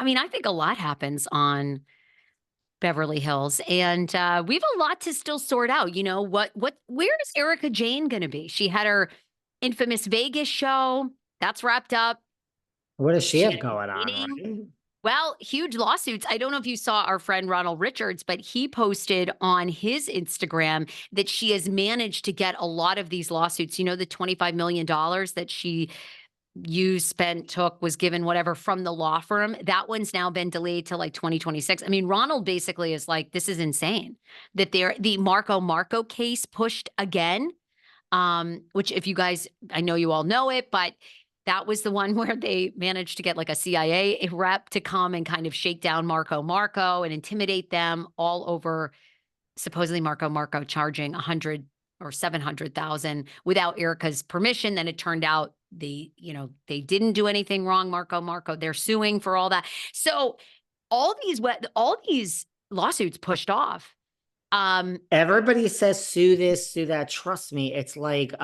I mean, I think a lot happens on Beverly Hills, and we have a lot to still sort out. You know where is Erica Jane going to be? She had her infamous Vegas show that's wrapped up. What does she She have had a going on, meeting. right? Well, huge lawsuits. I don't know if you saw our friend Ronald Richards, but he posted on his Instagram that she has managed to get a lot of these lawsuits. You know, the $25 million that she used, spent, took, was given, whatever, from the law firm. That one's now been delayed to like 2026. I mean, Ronald basically is like, this is insane that the Marco case pushed again. Which if you guys, I know you all know it, but that was the one where they managed to get like a CIA rep to come and kind of shake down Marco and intimidate them all over supposedly Marco charging 100 or 700,000 without Erica's permission. Then it turned out they didn't do anything wrong. Marco, they're suing for all that. So all these lawsuits pushed off. Everybody says sue this, sue that. Trust me, it's like,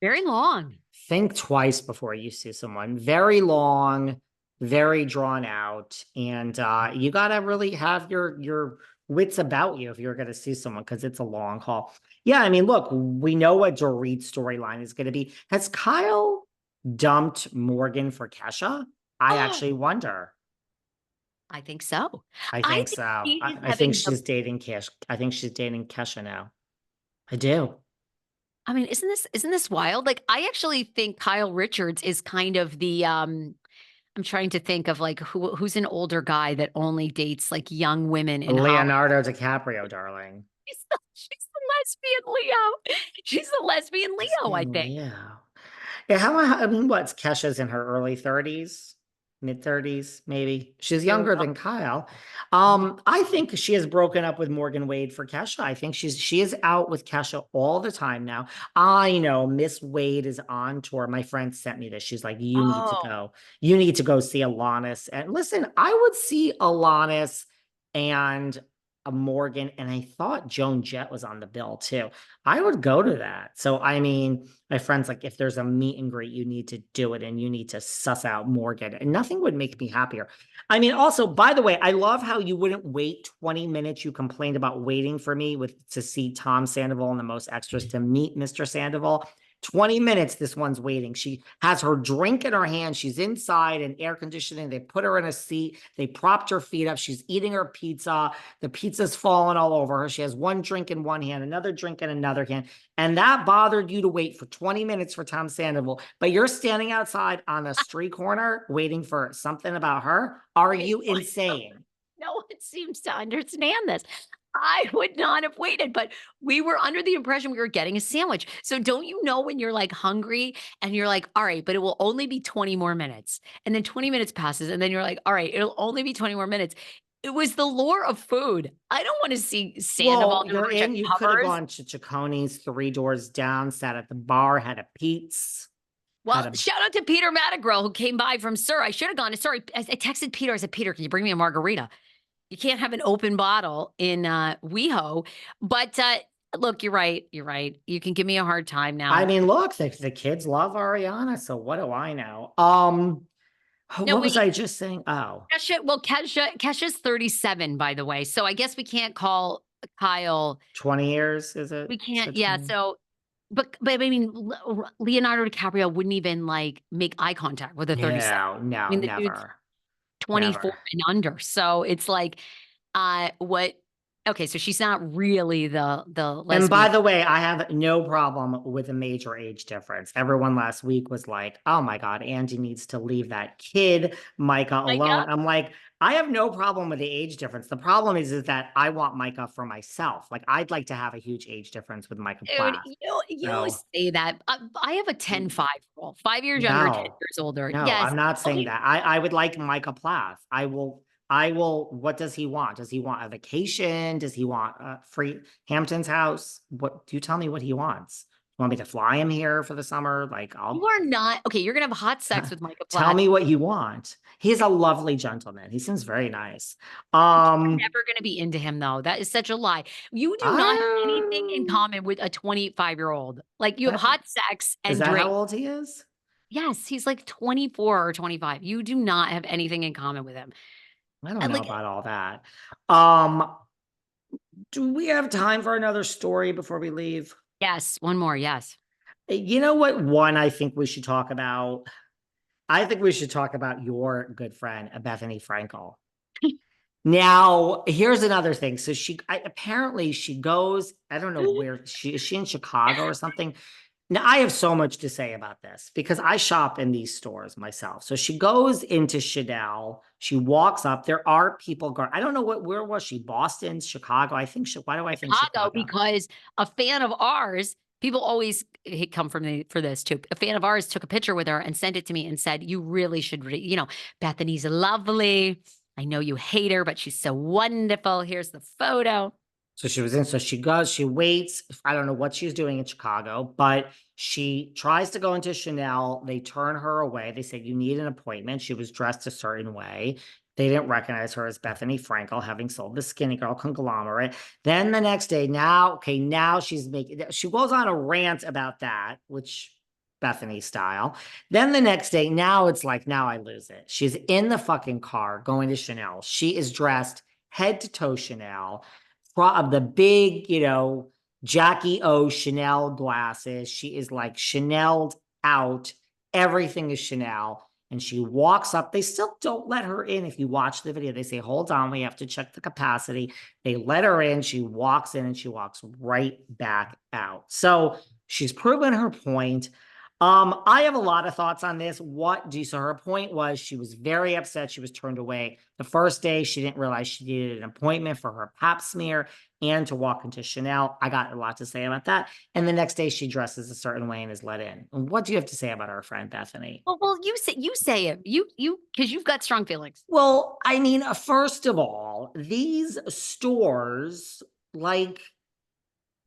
Very long. think twice before you sue someone. Very long, very drawn out, and you gotta really have your wits about you if you're gonna sue someone because it's a long haul. Yeah, I mean, look, we know what Dorit's storyline is gonna be. Has Kyle dumped Morgan for Kesha? I Oh, actually wonder. I think so. I I think think so. he is I think having the she's dating Cash. I think she's dating Kesha now. I do. I mean, isn't this wild? Like, I actually think Kyle Richards is kind of the, I'm trying to think of, like, who's an older guy that only dates, like, young women in Hollywood. Leonardo DiCaprio, darling. She's the lesbian Leo. She's the lesbian Leo, I Lesbian think. Leo. Yeah, I mean, what's Kesha's in her early 30s, mid 30s, maybe. She's So, younger than Kyle. yeah. I think she has broken up with Morgan Wade for Kesha. I think she is out with Kesha all the time now. I know Miss Wade is on tour. My friend sent me this. She's like, you need to Oh, go. You need to go see Alanis. And listen, I would see Alanis and a Morgan, and I thought Joan Jett was on the bill too. I would go to that. So I mean, my friend's like, if there's a meet and greet, you need to do it and you need to suss out Morgan. And nothing would make me happier. I mean, also, by the way, I love how you wouldn't wait 20 minutes. You complained about waiting for me to see Tom Sandoval and the most extras to meet Mr. Sandoval. 20 minutes this one's waiting. She has her drink in her hand. She's inside in air conditioning. They put her in a seat. They propped her feet up. She's eating her pizza. The pizza's falling all over her. She has one drink in one hand, another drink in another hand. And that bothered you to wait for 20 minutes for Tom Sandoval. But you're standing outside on a street corner waiting for something about her. Are wait, you insane? no one seems to understand this. I would not have waited, but we were under the impression we were getting a sandwich. So don't you know when you're like hungry and you're like, all right, but it will only be 20 more minutes. And then 20 minutes passes, and then you're like, all right, it'll only be 20 more minutes. It was the lure of food. I don't want to see Sandoval Well, in a you're bunch of in. You could have covers. gone to Cicconi's 3 doors down, sat at the bar, had a Pete's, had Well, a. shout out to Peter Mattigrill who came by from Sir. I should have gone. Sorry, I texted Peter. I said, Peter, can you bring me a margarita? You can't have an open bottle in WeHo. But look, you're right. You're right. You can give me a hard time I now. mean, look, the kids love Ariana, so what do I know? No, What was wait. I just saying? Oh, Kesha's 37, by the way. So I guess we can't call Kyle. 20 years, is it? We Is can't. it Yeah. 20? So, but I mean, Leonardo DiCaprio wouldn't even like make eye contact with a 37. No, I no, mean, the dude's never, 24 never. and under. So it's like, what? Okay, so she's not really the And by lesbian. the way, I have no problem with a major age difference. Everyone last week was like, oh my God, Andy needs to leave that kid, Micah, alone. Micah, I'm like, I have no problem with the age difference. The problem is that I want Micah for myself. Like, I'd like to have a huge age difference with Micah dude, Plath. you So, say that. I have a 10-5 year old, 5 years younger, 10 no, years older. no, Yes. I'm not saying Okay. that. I would like Micah Plath. I will. What does he want? Does he want a vacation? Does he want a free Hampton's house? What do you tell me what he wants? You want me to fly him here for the summer? Like, You I'll are not okay. You're gonna have hot sex with Micah tell Platt. me what you want. He's a lovely gentleman. He seems very nice. You're Um, never gonna be into him, though. That is such a lie. You do not have anything in I, common with a 25-year-old. Like, you have that's, hot sex is and that how drink. old he is? Yes, he's like 24 or 25. You do not have anything in common with him. I don't And know like, about all that. Um, do we have time for another story before we leave? yes, one more. Yes. You know what one I think we should talk about? I think we should talk about your good friend, Bethenny Frankel. Now, here's another thing. So apparently she goes, I don't know where she is she in Chicago or something? Now, I have so much to say about this because I shop in these stores myself. So she goes into Chanel. She walks up. There are people going. I don't know where was she? Boston, Chicago. Why do I think Chicago, Chicago? because a fan of ours, people always come from me for this too. A fan of ours took a picture with her and sent it to me and said, "You really should read. Bethany's lovely. I know you hate her, but she's so wonderful. Here's the photo." So she was in. So she goes, she waits. I don't know what she's doing in Chicago, but she tries to go into Chanel. They turn her away. They say, you need an appointment. She was dressed a certain way. They didn't recognize her as Bethenny Frankel, having sold the Skinny Girl conglomerate. Then the next day, now she goes on a rant about that, which Bethany style. Then the next day, now it's like, now I lose it. She's in the fucking car going to Chanel. She is dressed head to toe Chanel of the big, Jackie O Chanel glasses. She is like Chanel'd out. Everything is Chanel. And she walks up. They still don't let her in. If you watch the video, they say, hold on, we have to check the capacity. They let her in. She walks in and she walks right back out. So she's proven her point. I have a lot of thoughts on this. So her point was she was very upset. She was turned away. The first day, she didn't realize she needed an appointment for her pap smear and to walk into Chanel. I got a lot to say about that. And the next day, she dresses a certain way and is let in. And what do you have to say about our friend Bethenny? Well, you say it. Because you've got strong feelings. Well, I mean, first of all, these stores like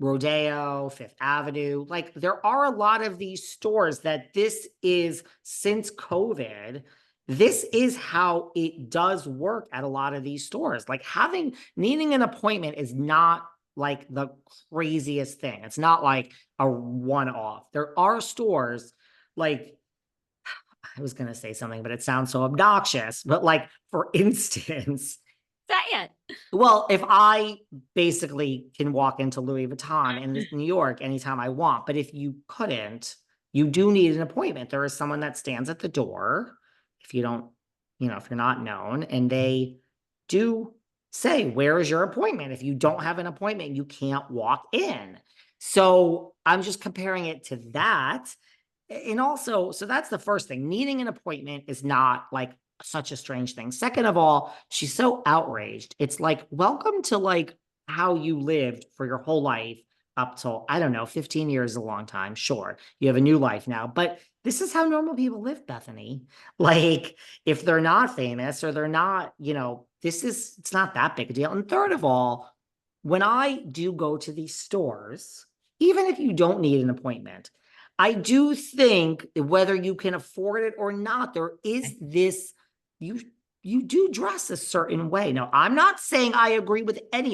Rodeo, Fifth Avenue. Like there are a lot of these stores that this is since COVID. This is how it does work at a lot of these stores. Like needing an appointment is not like the craziest thing. It's not like a one off. There are stores like I was going to say something, but it sounds so obnoxious. But like, for instance, Say it. well, if I basically can walk into Louis Vuitton in New York anytime I want, but if you couldn't, you do need an appointment. There is someone that stands at the door if you don't, if you're not known, and they do say, where is your appointment? If you don't have an appointment, you can't walk in. So I'm just comparing it to that. And also, so that's the first thing. Needing an appointment is not like such a strange thing. Second of all, she's so outraged. It's like, welcome to like how you lived for your whole life up till, I don't know, 15 years is a long time. Sure, you have a new life now, but this is how normal people live, Bethenny. Like, if they're not famous or they're not, it's not that big a deal. And third of all, when I do go to these stores, even if you don't need an appointment, I do think whether you can afford it or not, there is this, you do dress a certain way. Now, I'm not saying I agree with any of